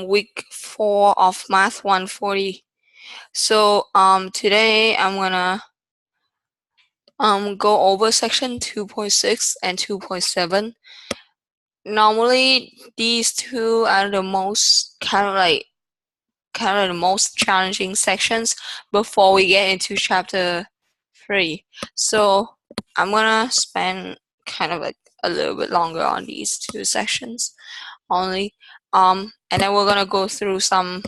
week 4 of Math 140. So today I'm gonna go over section 2.6 and 2.7. Normally these two are the most kind of the most challenging sections before we get into chapter 3. So I'm gonna spend kind of like a little bit longer on these two sections only. And then we're gonna go through some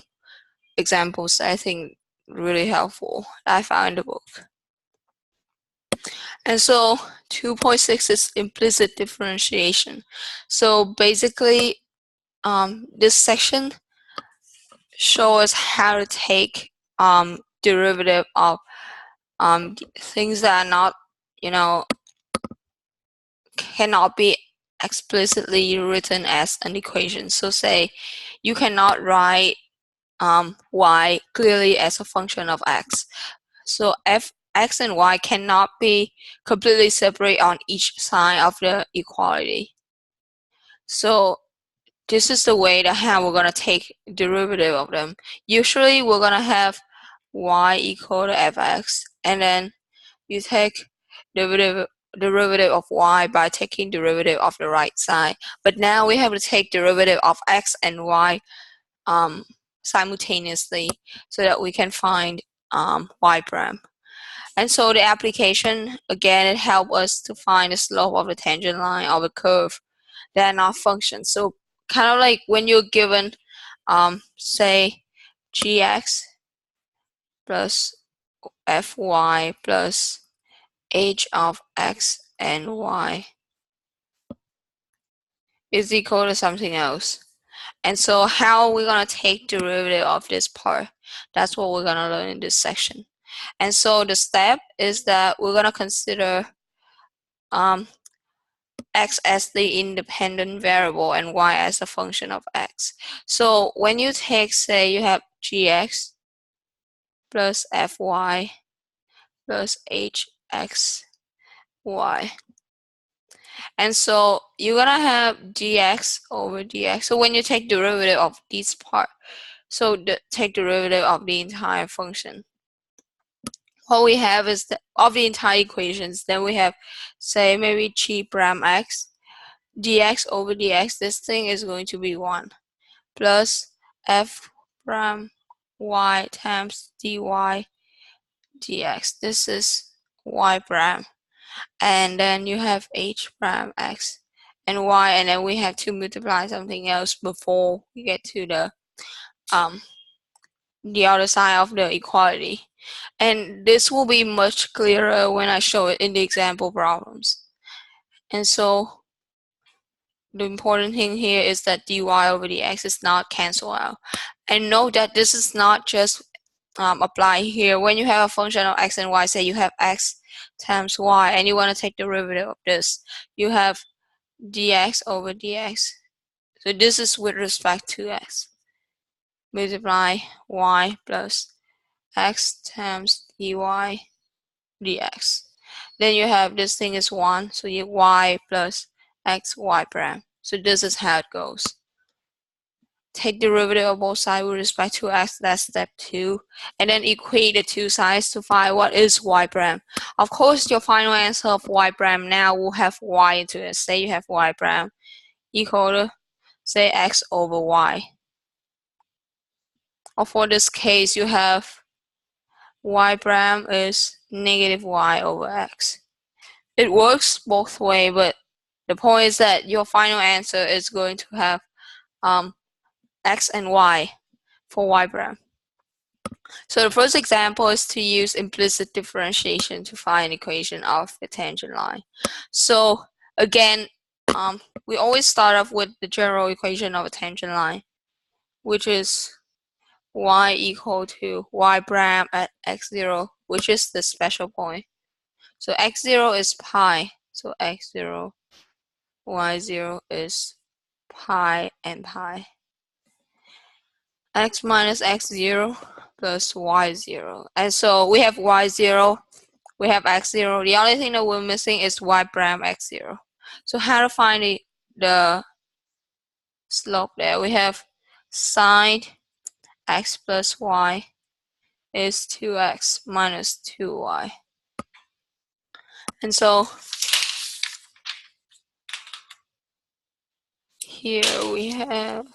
examples that I think really helpful that I found in the book. And so 2.6 is implicit differentiation. So basically, this section shows how to take derivative of things that are not, cannot be explicitly written as an equation. So say you cannot write y clearly as a function of x. So x and y cannot be completely separate on each side of the equality. So this is the way that how we're going to take derivative of them. Usually we're going to have y equal to fx, and then you take derivative of y by taking derivative of the right side. But now we have to take derivative of x and y simultaneously so that we can find y prime. And so the application, again, it helps us to find the slope of the tangent line of a curve that are not functions. So kind of like when you're given, say, gx plus fy plus h of x and y is equal to something else. And so how are we going to take derivative of this part? That's what we're going to learn in this section. And so the step is that we're going to consider x as the independent variable and y as a function of x. So when you take, say, you have gx plus fy plus hxy. And so you're going to have dx over dx. So when you take derivative of this part, so take derivative of the entire function, what we have is of the entire equations, then we have, say, maybe g prime x, dx over dx, this thing is going to be 1, plus f prime y times dy dx. This is y prime. And then you have h prime x and y, and then we have to multiply something else before we get to the other side of the equality. And this will be much clearer when I show it in the example problems. And so the important thing here is that dy over dx is not cancelled out. And note that this is not just apply here. When you have a function of x and y, say you have x times y, and you want to take derivative of this, you have dx over dx. So this is with respect to x. Multiply y plus x times dy dx. Then you have this thing is 1, so you y plus x y prime. So this is how it goes. Take derivative of both sides with respect to x, that's step 2, and then equate the two sides to find what is y prime. Of course, your final answer of y prime now will have y into it. Say you have y prime equal to, say, x over y. Or for this case, you have y prime is negative y over x. It works both ways, but the point is that your final answer is going to have x and y for y prime. So the first example is to use implicit differentiation to find an equation of the tangent line. So again, we always start off with the general equation of a tangent line, which is y equal to y prime at x0, which is the special point. So x0 is pi, so x0, y0 is pi and pi. X minus x0 plus y0. And so we have y0, we have x0. The only thing that we're missing is y prime x0. So how to find the slope there? We have sine x plus y is 2x minus 2y. And so here we have,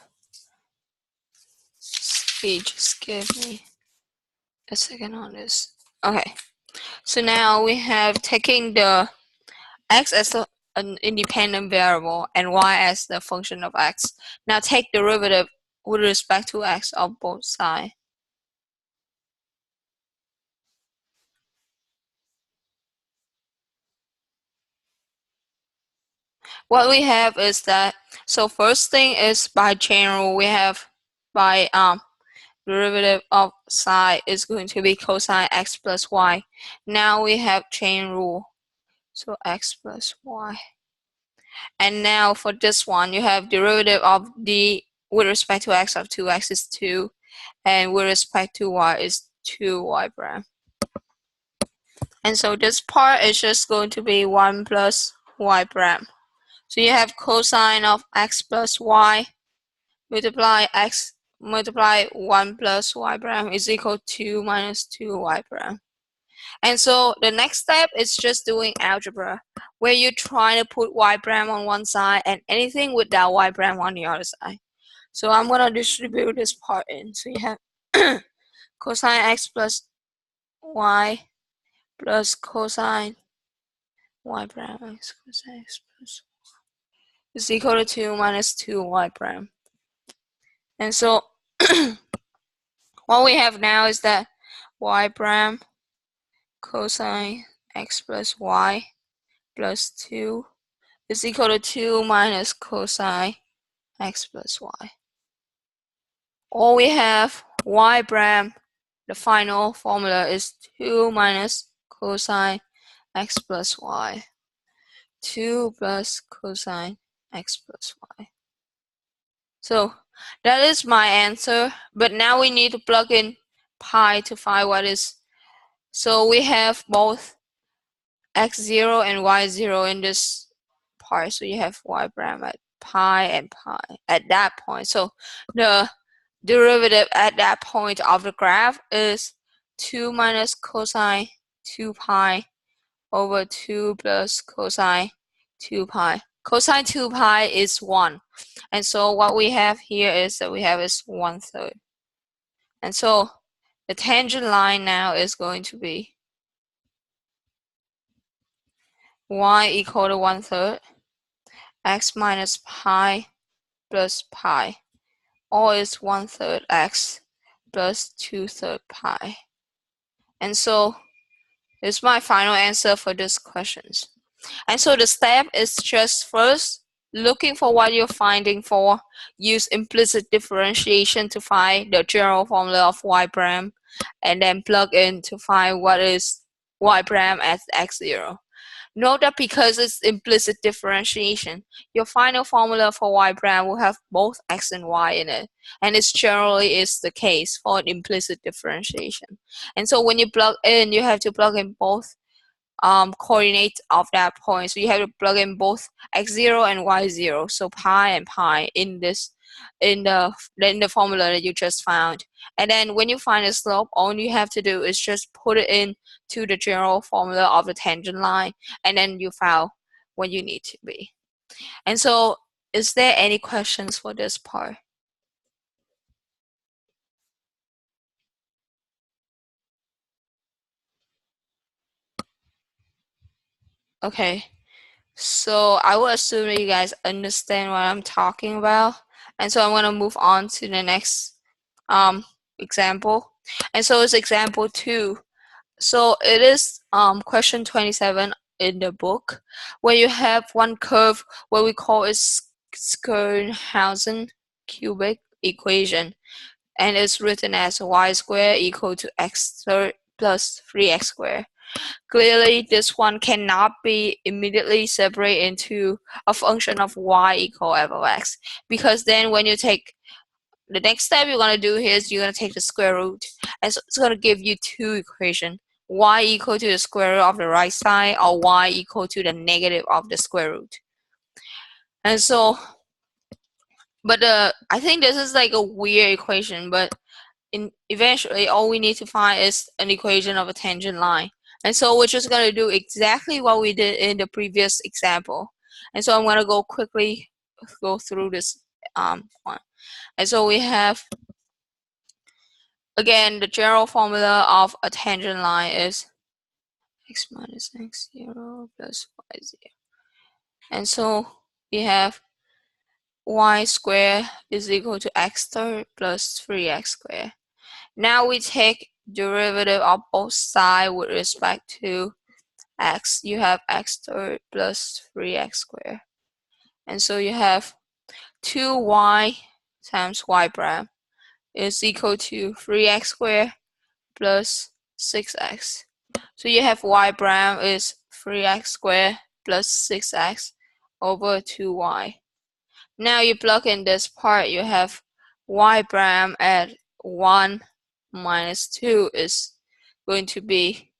just give me a second on this. Okay, so now we have taking the x as an independent variable and y as the function of x. Now take derivative with respect to x of both sides. What we have is that, so first thing is by chain rule, we have by derivative of psi is going to be cosine x plus y. Now we have chain rule, so x plus y. And now for this one, you have derivative of d with respect to x of 2x is 2, and with respect to y is 2y prime. And so this part is just going to be 1 plus y prime. So you have cosine of x plus y multiply 1 plus y prime is equal to minus 2y prime. And so the next step is just doing algebra, where you're trying to put y prime on one side and anything without y prime on the other side. So I'm going to distribute this part in. So you have cosine x plus y plus cosine y prime x cosine x plus y is equal to 2 minus 2y prime. And so what we have now is that y prime cosine x plus y plus 2 is equal to 2 minus cosine x plus y. Or we have y prime, the final formula is 2 minus cosine x plus y. 2 plus cosine x plus y. So that is my answer, but now we need to plug in pi to find what is. So we have both x0 and y0 in this part. So you have y prime at pi and pi at that point. So the derivative at that point of the graph is 2 minus cosine 2 pi over 2 plus cosine 2 pi. Cosine 2 pi is 1. And so what we have here is that we have is 1/3. And so the tangent line now is going to be y equal to 1/3 x minus pi plus pi, or is 1/3 x plus 2/3 pi. And so this is my final answer for these questions. And so the step is just first looking for what you're finding for, use implicit differentiation to find the general formula of y prime, and then plug in to find what is y prime at x0. Note that because it's implicit differentiation, your final formula for y prime will have both x and y in it. And this generally is the case for an implicit differentiation. And so when you plug in, you have to plug in both coordinates of that point. So you have to plug in both x0 and y0. So pi and pi in the formula that you just found. And then when you find the slope, all you have to do is just put it in to the general formula of the tangent line, and then you found what you need to be. And so is there any questions for this part? Okay, so I will assume that you guys understand what I'm talking about. And so I'm going to move on to the next example. And so it's example 2. So it is question 27 in the book, where you have one curve what we call a Skernhausen cubic equation, and it's written as y squared equal to x third plus 3x squared. Clearly, this one cannot be immediately separated into a function of y equal f of x, because then when you take the next step you're going to do here is you're going to take the square root, and so it's going to give you two equations: y equal to the square root of the right side, or y equal to the negative of the square root. And so But I think this is like a weird equation, but eventually all we need to find is an equation of a tangent line. And so we're just going to do exactly what we did in the previous example. And so I'm going to quickly go through this one. And so we have, again, the general formula of a tangent line is x minus x0 plus y0. And so we have y squared is equal to x third plus 3x squared. Now we take derivative of both sides with respect to x. You have x third plus 3x squared. And so you have 2y times y prime is equal to 3x squared plus 6x. So you have y prime is 3x squared plus 6x over 2y. Now you plug in this part, you have y prime at 1 minus 2 is going to be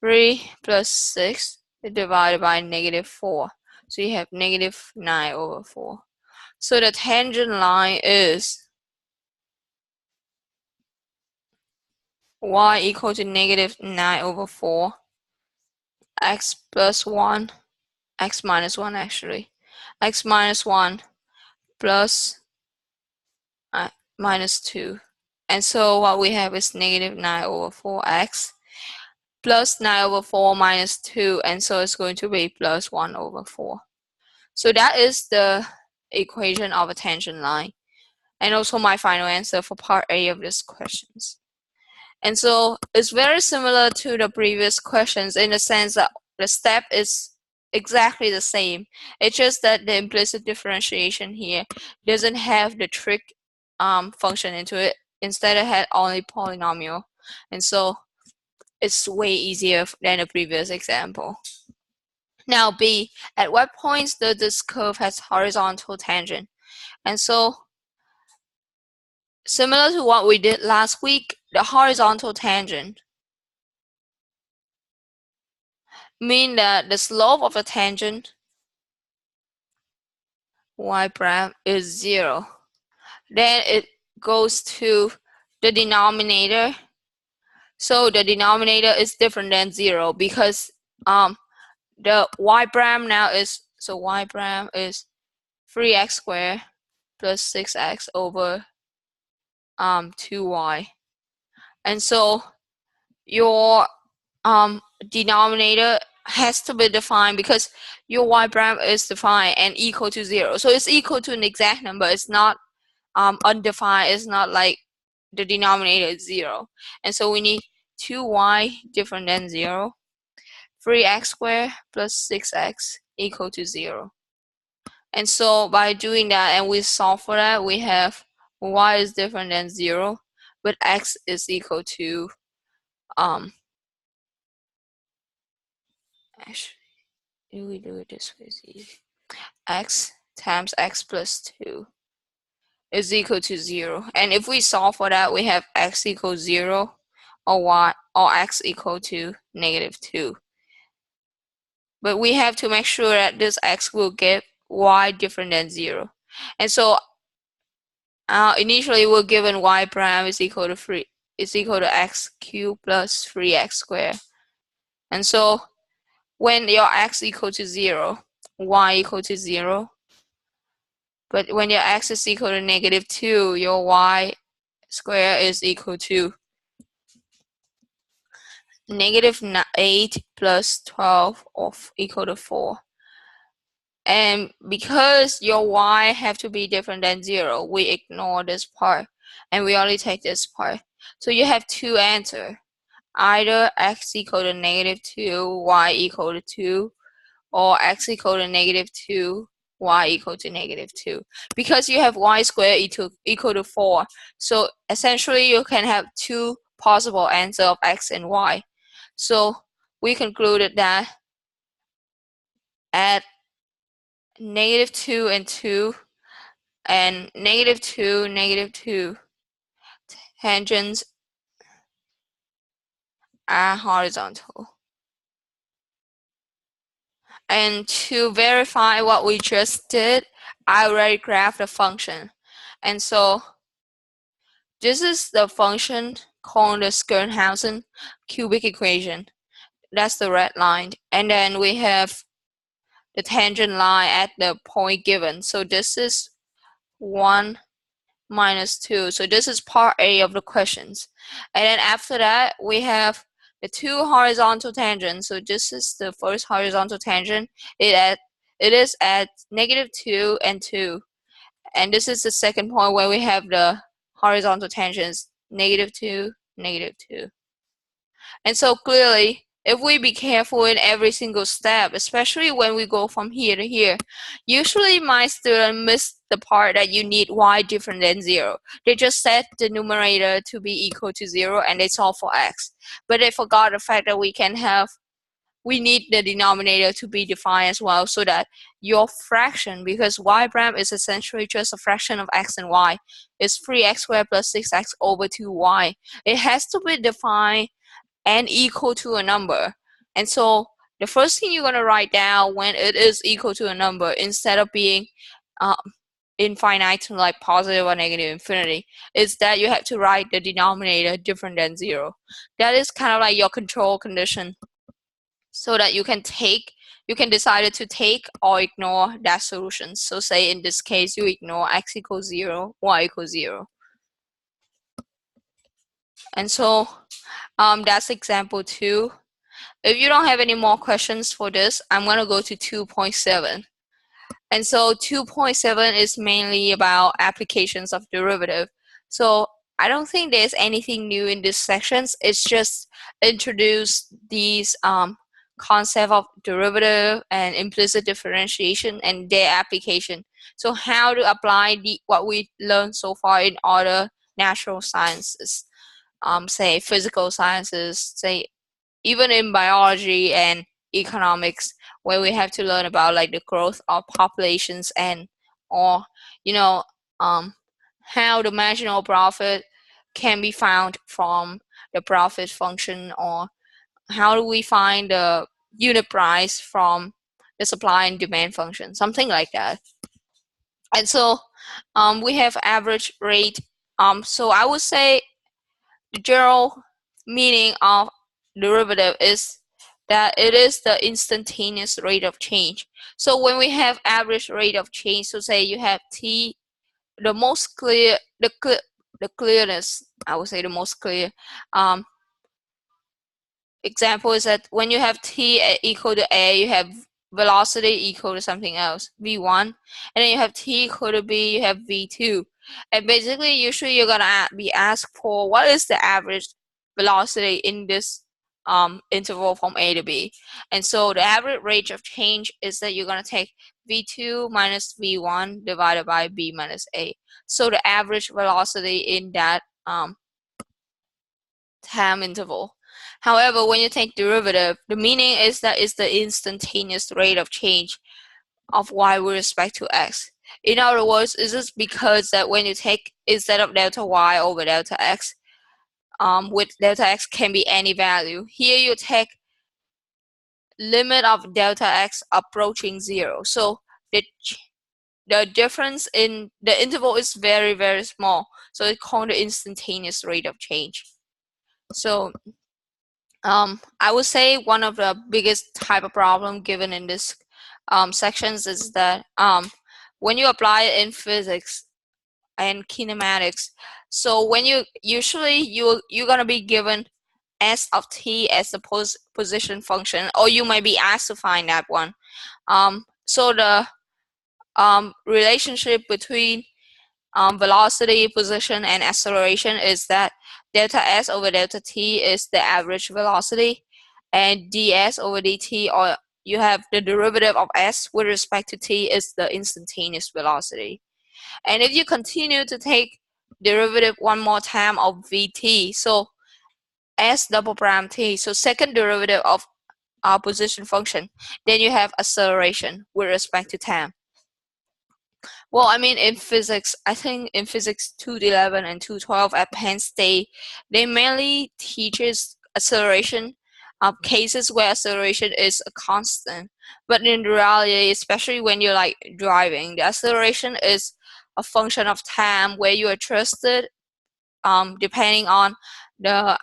3 plus 6 divided by negative 4. So you have negative 9 over 4. So the tangent line is y equal to negative 9 over 4, x plus 1, x minus 1 actually, x minus 1 plus minus 2. And so what we have is negative 9 over 4x plus 9 over 4 minus 2, and so it's going to be plus 1 over 4. So that is the equation of a tangent line, and also my final answer for part A of this questions. And so it's very similar to the previous questions in the sense that the step is exactly the same. It's just that the implicit differentiation here doesn't have the trig function into it. Instead, it had only polynomial. And so it's way easier than the previous example. Now B, at what points does this curve has horizontal tangent? And so similar to what we did last week, the horizontal tangent mean that the slope of a tangent y prime is 0. Then it goes to the denominator. So the denominator is different than 0 because the y prime now is, so y prime is 3x squared plus 6x over 2y. And so your denominator has to be defined because your y prime is defined and equal to 0. So it's equal to an exact number. It's not undefined. It's not like the denominator is 0. And so we need 2y different than 0. 3x squared plus 6x equal to 0. And so by doing that and we solve for that, we have y is different than 0, but x is equal to actually, if we do it this way, it's easy. X times x plus 2 is equal to 0. And if we solve for that, we have x equals 0 or y or x equal to negative 2. But we have to make sure that this x will give y different than 0. And so initially we're given y prime is equal to x cubed plus 3x squared. And so when your x equal to 0, y equal to 0, but when your x is equal to negative 2, your y square is equal to negative 8 plus 12 of equal to 4. And because your y have to be different than 0, we ignore this part and we only take this part. So you have two answers. Either x equal to negative 2, y equal to 2, or x equal to negative 2, y equal to negative 2. Because you have y squared equal to 4. So essentially you can have two possible answers of x and y. So we concluded that at negative 2 and 2 and negative 2, negative 2 tangents are horizontal. And to verify what we just did, I already graphed the function. And so this is the function called the Skirnhausen cubic equation. That's the red line. And then we have the tangent line at the point given. So this is 1 minus 2. So this is part A of the questions. And then after that, we have the two horizontal tangents. So this is the first horizontal tangent. It is at -2 and 2. And this is the second point where we have the horizontal tangents, -2, -2. And so clearly, if we be careful in every single step, especially when we go from here to here, usually my student miss the part that you need y different than 0. They just set the numerator to be equal to 0 and they solve for x. But they forgot the fact that we need the denominator to be defined as well, so that your fraction, because y prime is essentially just a fraction of x and y, is 3x squared plus 6x over 2y. It has to be defined and equal to a number. And so the first thing you're going to write down when it is equal to a number, instead of being infinite to like positive or negative infinity, is that you have to write the denominator different than 0. That is kind of like your control condition, so that you can decide to take or ignore that solution. So say in this case you ignore x equals 0, y equals 0. And so that's example 2. If you don't have any more questions for this, I'm going to go to 2.7. And so 2.7 is mainly about applications of derivative. So I don't think there's anything new in these sections. It's just introduce these concept of derivative and implicit differentiation and their application. So how to apply what we learned so far in other natural sciences, say physical sciences, say even in biology and economics, where we have to learn about like the growth of populations and or you know how the marginal profit can be found from the profit function, or how do we find the unit price from the supply and demand function, something like that. And so we have average rate. So I would say the general meaning of derivative is that it is the instantaneous rate of change. So when we have average rate of change, so say you have t, the most clear, the clearness, I would say the most clear example is that when you have t equal to a, you have velocity equal to something else, v1, and then you have t equal to b, you have v2. And basically, usually you're gonna be asked for what is the average velocity in this interval from a to b. And so the average rate of change is that you're gonna take v2 minus v1 divided by b minus a. So the average velocity in that time interval. However, when you take derivative, the meaning is that it's the instantaneous rate of change of y with respect to x. In other words, is this because that when you take, instead of delta y over delta x, with delta x can be any value. Here you take limit of delta x approaching 0. So the difference in the interval is very, very small. So it's called the instantaneous rate of change. So I would say one of the biggest type of problem given in this sections is that when you apply it in physics and kinematics, so when you're gonna be given s of t as the position function, or you might be asked to find that one. So the relationship between velocity, position, and acceleration is that delta s over delta t is the average velocity, and ds over dt, or you have the derivative of s with respect to t, is the instantaneous velocity. And if you continue to take derivative one more time of vt, so s double prime t, so second derivative of our position function, then you have acceleration with respect to time. Well, I mean, in physics, I think in physics 211 and 212 at Penn State, they mainly teaches acceleration cases where acceleration is a constant. But in reality, especially when you're like driving, the acceleration is a function of time where you adjust it depending on the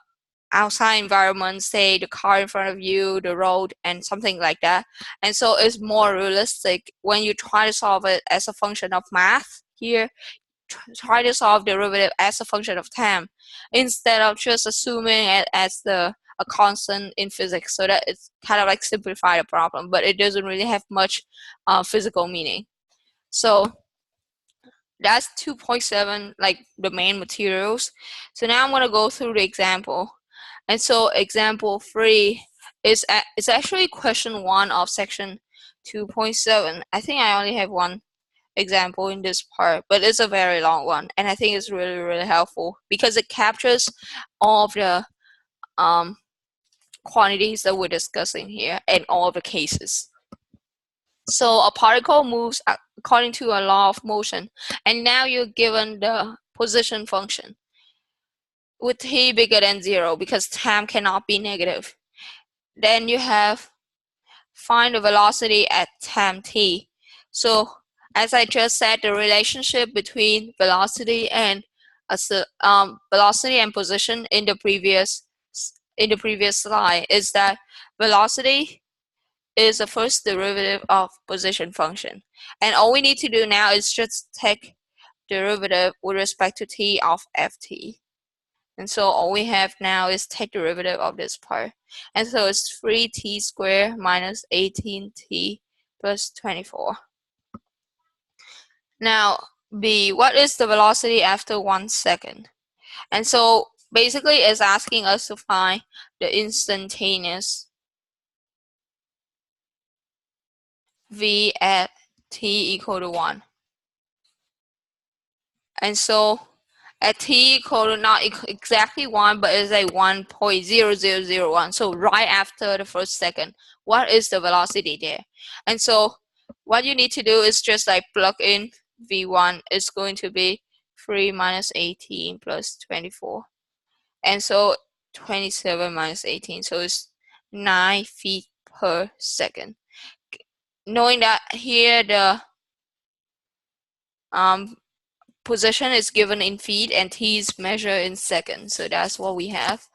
outside environment, say the car in front of you, the road, and something like that. And so it's more realistic when you try to solve it as a function of math here. Try to solve derivative as a function of time instead of just assuming it as a constant in physics, so that it's kind of like simplify the problem, but it doesn't really have much physical meaning. So that's 2.7, like the main materials. So now I'm going to go through the example. And so example 3 is it's actually question 1 of section 2.7. I think I only have one example in this part, but it's a very long one, and I think it's really, really helpful because it captures all of the quantities that we're discussing here and all of the cases. So a particle moves according to a law of motion, and now you're given the position function with t bigger than 0 because time cannot be negative. Then you have find the velocity at time t. So as I just said, the relationship between velocity and position in the previous slide is that velocity is the first derivative of position function, and all we need to do now is just take derivative with respect to t of ft. And so all we have now is take derivative of this part. And so it's 3t squared minus 18t plus 24. Now, B, what is the velocity after 1 second? And so basically it's asking us to find the instantaneous V at t equal to 1. And so at t equal to not exactly 1, but it's like 1.0001. So right after the first second, what is the velocity there? And so what you need to do is just like plug in v1 is going to be 3 minus 18 plus 24. And so 27 minus 18, so it's 9 feet per second. Knowing that here the position is given in feet and t is measured in seconds, so that's what we have.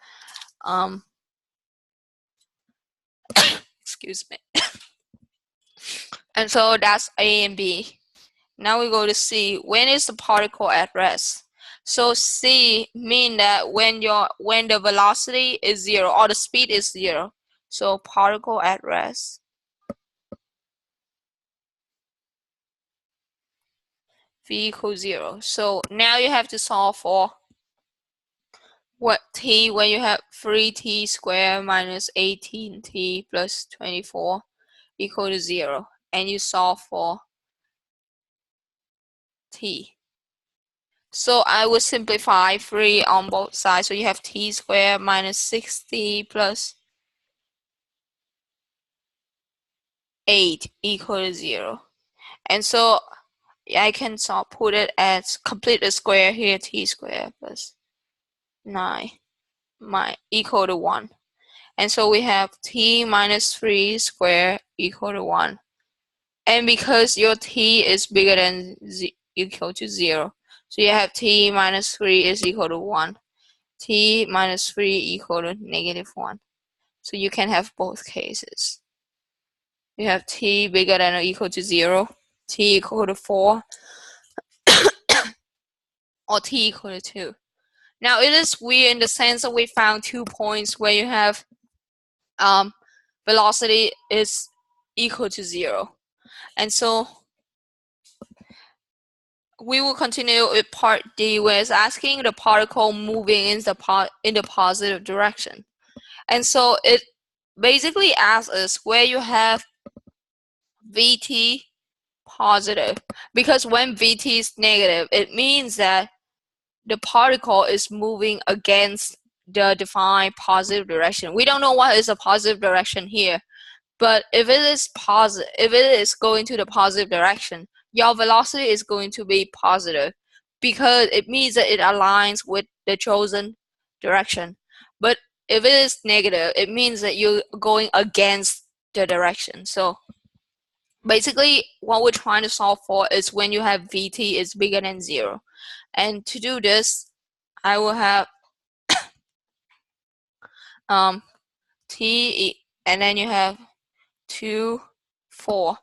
Excuse me. And so that's A and B. Now we go to C. When is the particle at rest? So C mean that when the velocity is 0 or the speed is 0. So particle at rest. V equals 0. So now you have to solve for what t when you have 3t squared minus 18t plus 24 equal to 0, and you solve for t. So I will simplify 3 on both sides. So you have t squared minus 60 plus 8 equal to 0. And so I can put it as complete the square here, t squared plus 9 equal to 1. And so we have t minus 3 squared equal to 1. And because your t is bigger than equal to 0, so you have t minus 3 is equal to 1. T minus 3 equal to negative 1. So you can have both cases. You have t bigger than or equal to 0, t equal to 4, or t equal to 2. Now it is weird in the sense that we found 2 points where you have velocity is equal to 0. And so we will continue with part D, where it's asking the particle moving in the positive direction. And so it basically asks us where you have Vt positive, because when Vt is negative, it means that the particle is moving against the defined positive direction. We don't know what is a positive direction here, but if it is going to the positive direction, your velocity is going to be positive because it means that it aligns with the chosen direction. But if it is negative, it means that you're going against the direction. So basically what we're trying to solve for is when you have vt is bigger than 0. And to do this, I will have t, and then you have 2, 4, and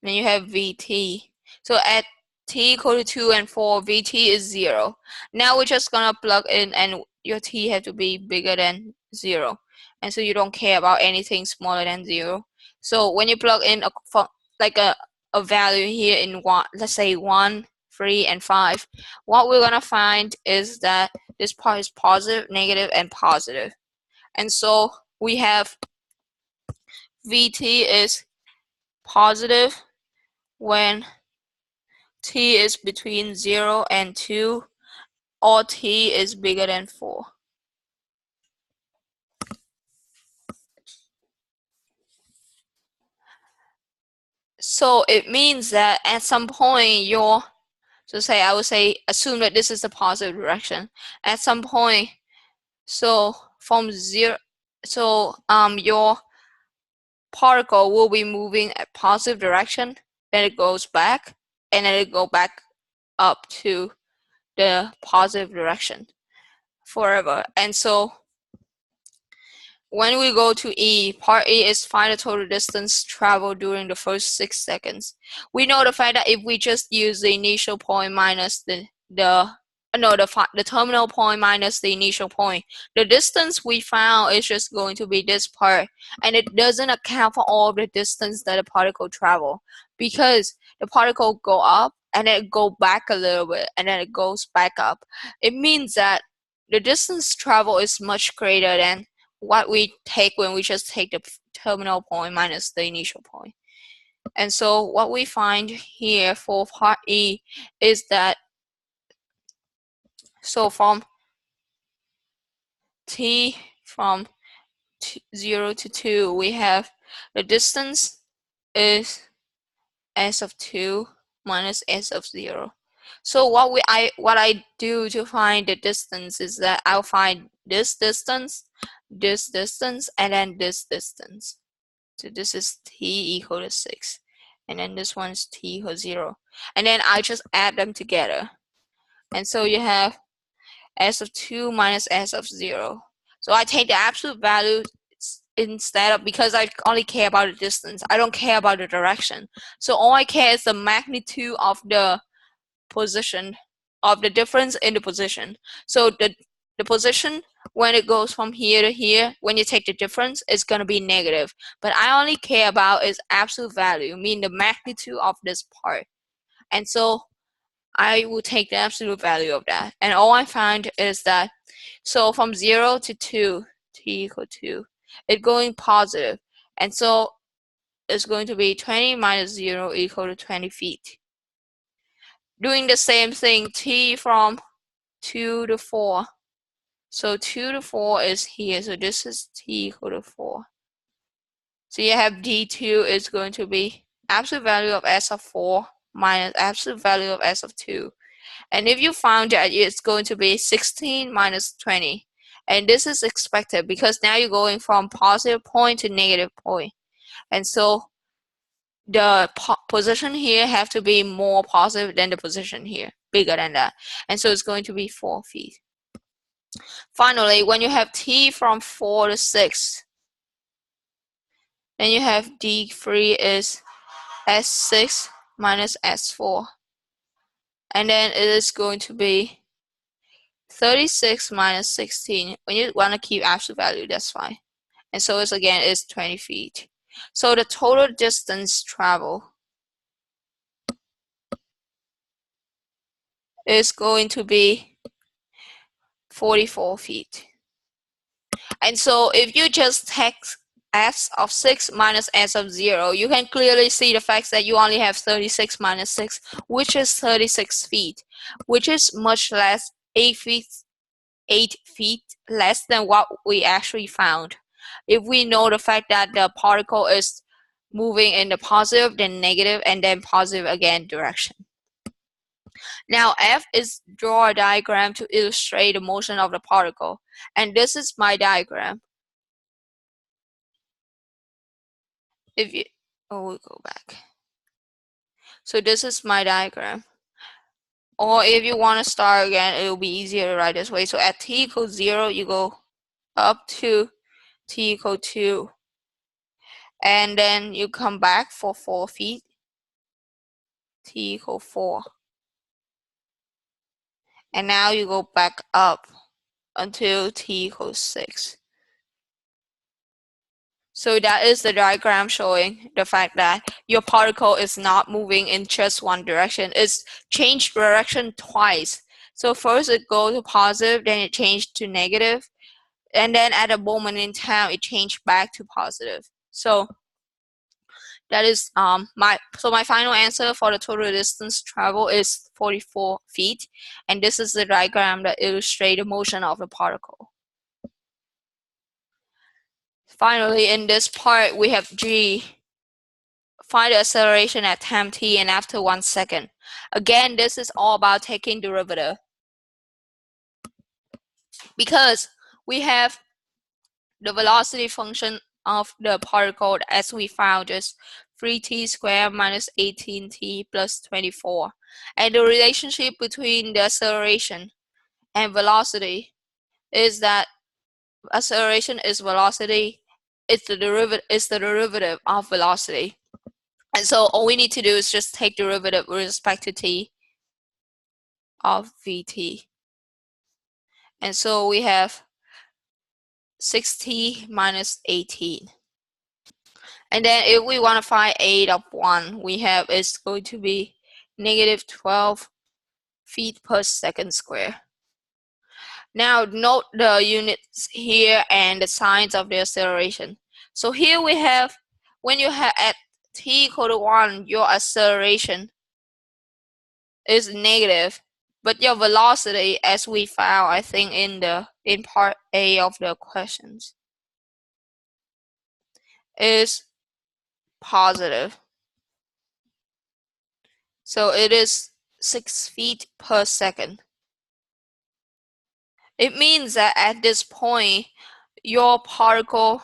then you have vt. So at t equal to 2 and 4, vt is 0. Now we're just gonna plug in, and your t have to be bigger than 0, and so you don't care about anything smaller than 0. So when you plug in a value here in one, let's say 1, 3, and 5, what we're gonna find is that this part is positive, negative, and positive. And so we have vt is positive when t is between 0 and 2, or t is bigger than 4. So it means that at some point I would say assume that this is the positive direction. At some point, so from 0, so your particle will be moving at positive direction, then it goes back, and then it go back up to the positive direction forever. And so when we go to E, part E is find the total distance traveled during the first 6 seconds. We know the fact that if we just use the initial point minus the terminal point minus the initial point, the distance we found is just going to be this part, and it doesn't account for all the distance that the particle travel, because the particle go up and then it go back a little bit and then it goes back up. It means that the distance travel is much greater than what we take when we just take the terminal point minus the initial point. And so what we find here for part E is that, so from t from 0 to 2, we have the distance is s of 2 minus s of 0. So what I do to find the distance is that I'll find this distance, and then this distance. So this is t equal to 6, and then this one is t equal to 0, and then I just add them together, and so you have s of 2 minus s of 0. So I take the absolute value instead of, because I only care about the distance, I don't care about the direction. So all I care is the magnitude of the position, of the difference in the position. So the position when it goes from here to here, when you take the difference, it's going to be negative. But I only care about is absolute value, meaning the magnitude of this part. And so I will take the absolute value of that. And all I find is that, so from 0 to 2, t equal 2, it's going positive. And so it's going to be 20 minus 0 equal to 20 feet. Doing the same thing, t from 2 to 4. So 2 to 4 is here. So this is t equal to 4. So you have d2 is going to be absolute value of s of 4 minus absolute value of s of 2. And if you found that, it's going to be 16 minus 20. And this is expected because now you're going from positive point to negative point. And so the position here have to be more positive than the position here, bigger than that. And so it's going to be 4 feet. Finally, when you have t from 4 to 6, then you have d3 is s6 minus s4. And then it is going to be 36 minus 16. When you want to keep absolute value, that's fine. And so it's again is 20 feet. So the total distance traveled is going to be 44 feet. And so if you just take s of 6 minus s of 0, you can clearly see the fact that you only have 36 minus 6, which is 36 feet, which is much less, 8 feet less than what we actually found. If we know the fact that the particle is moving in the positive, then negative, and then positive again direction. Now F is draw a diagram to illustrate the motion of the particle, and this is my diagram. if you, oh, we'll go back. So this is my diagram. Or if you want to start again, it will be easier to write this way. So at t equals 0, you go up to t equal 2. And then you come back for 4 feet, t equal 4. And now you go back up until t equals 6. So that is the diagram showing the fact that your particle is not moving in just one direction. It's changed direction twice. So first it goes to positive, then it changed to negative, and then at a moment in time it changed back to positive. So that is my final answer for the total distance traveled is 44 feet, and this is the diagram that illustrates the motion of the particle. Finally, in this part, we have G. Find the acceleration at time t and after 1 second. Again, this is all about taking derivative. Because we have the velocity function of the particle as we found is 3t squared minus 18t plus 24. And the relationship between the acceleration and velocity is that acceleration is velocity, it's the derivative of velocity. And so all we need to do is just take derivative with respect to t of vt. And so we have 6t minus 18. And then if we want to find 8 of 1, we have it's going to be negative 12 feet per second square. Now note the units here and the signs of the acceleration. So here we have, when you have at t equal to 1, your acceleration is negative, but your velocity, as we found, I think in part A of the questions, is positive. So it is 6 feet per second. It means that at this point, your particle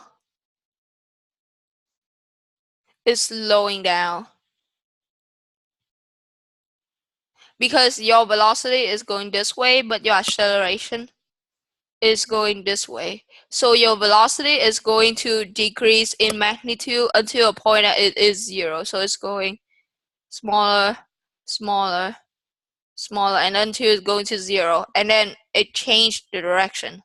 is slowing down because your velocity is going this way, but your acceleration is going this way. So your velocity is going to decrease in magnitude until a point that it is 0. So it's going smaller, smaller, smaller, and until it's going to 0. And then it changed the direction.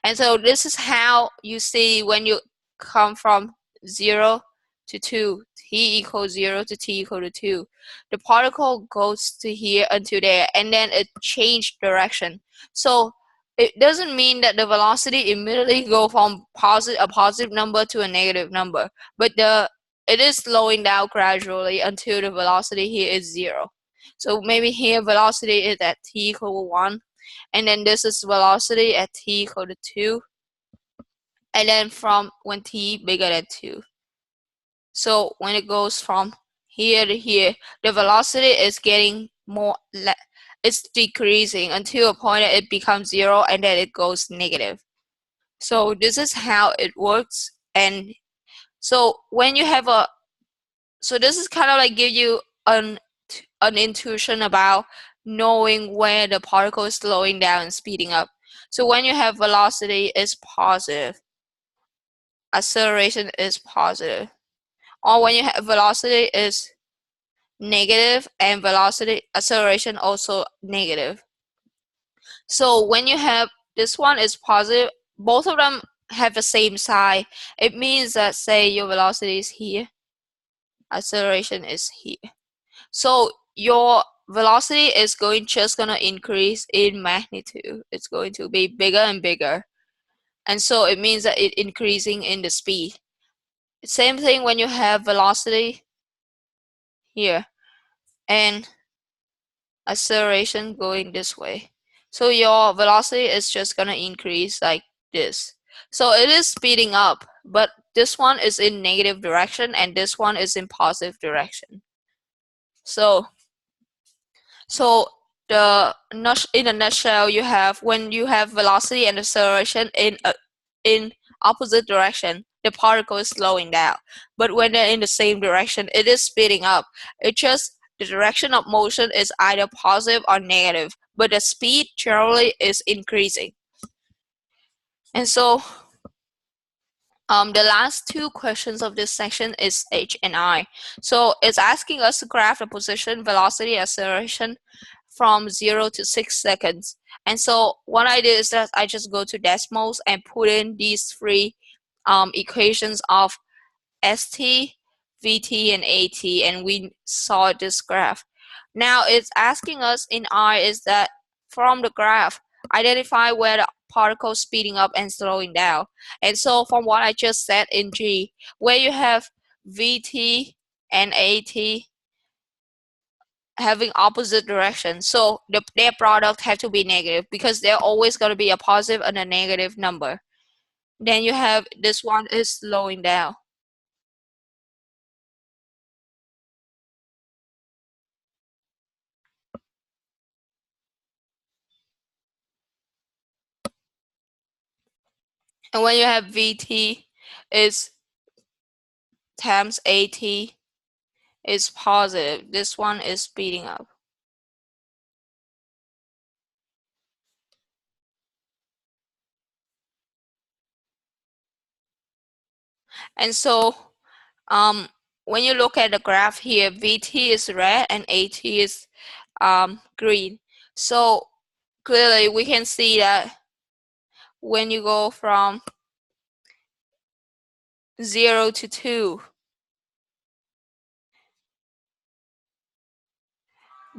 And so this is how you see when you come from 0 to 2, t equals 0 to t equal to 2. The particle goes to here until there, and then it changed direction. So it doesn't mean that the velocity immediately go from a positive number to a negative number, but it is slowing down gradually until the velocity here is 0. So maybe here velocity is at t equal 1, and then this is velocity at t equal to 2, and then from when t bigger than 2. So when it goes from here to here, the velocity is getting more, it's decreasing until a point that it becomes 0, and then it goes negative. So this is how it works. And so when you have so this is kind of like give you an intuition about knowing where the particle is slowing down and speeding up. So when you have velocity is positive, acceleration is positive. Or when you have velocity is negative and acceleration also negative. So when you have this one is positive, both of them have the same sign. It means that, say, your velocity is here, acceleration is here. So your velocity is just gonna increase in magnitude. It's going to be bigger and bigger. And so it means that it's increasing in the speed. Same thing when you have velocity here and acceleration going this way. So your velocity is just gonna increase like this. So it is speeding up, but this one is in negative direction and this one is in positive direction. So in a nutshell, you have when you have velocity and acceleration in opposite direction, the particle is slowing down. But when they're in the same direction, it is speeding up. It just the direction of motion is either positive or negative, but the speed generally is increasing. And so the last two questions of this section is H and I. So it's asking us to graph the position, velocity, acceleration from 0 to 6 seconds. And so what I did is that I just go to decimals and put in these three equations of ST, VT, and AT, and we saw this graph. Now it's asking us in I is that from the graph, identify where the particle is speeding up and slowing down. And so from what I just said in G, where you have VT and AT having opposite directions, so their product have to be negative because they're always going to be a positive and a negative number. Then you have this one is slowing down. And when you have VT is times AT is positive. This one is speeding up. And so when you look at the graph here, VT is red and AT is green. So clearly we can see that when you go from 0 to 2,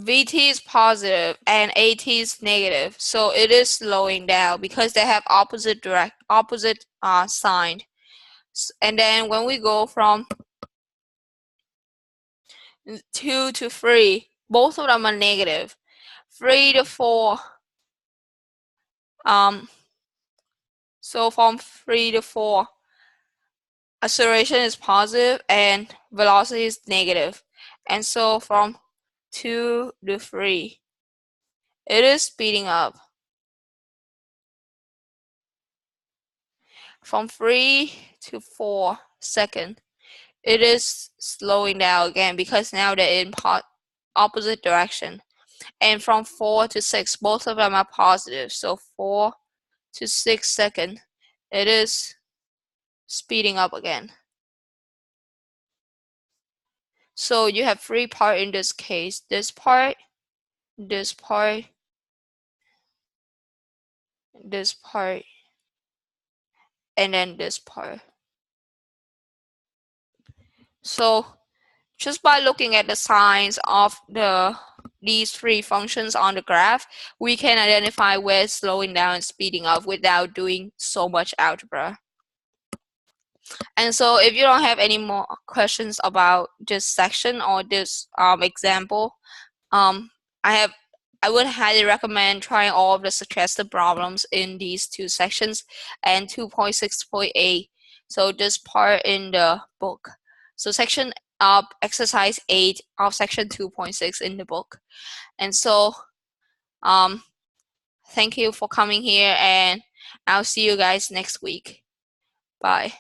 VT is positive and AT is negative. So it is slowing down because they have opposite sign. And then when we go from 2 to 3, both of them are negative. 3 to 4, so from 3 to 4, acceleration is positive and velocity is negative. And so from 2 to 3, it is speeding up. From 3 to 4 seconds, it is slowing down again because now they're in opposite direction. And from 4 to 6, both of them are positive. So 4 to 6 seconds, it is speeding up again. So you have three parts in this case. This part, this part, this part, and then this part. So just by looking at the signs of these three functions on the graph, we can identify where it's slowing down and speeding up without doing so much algebra. And so if you don't have any more questions about this section or this example, I would highly recommend trying all of the suggested problems in these two sections and 2.6.8. So this part in the book. So section exercise 8 of section 2.6 in the book. And so thank you for coming here, and I'll see you guys next week. Bye.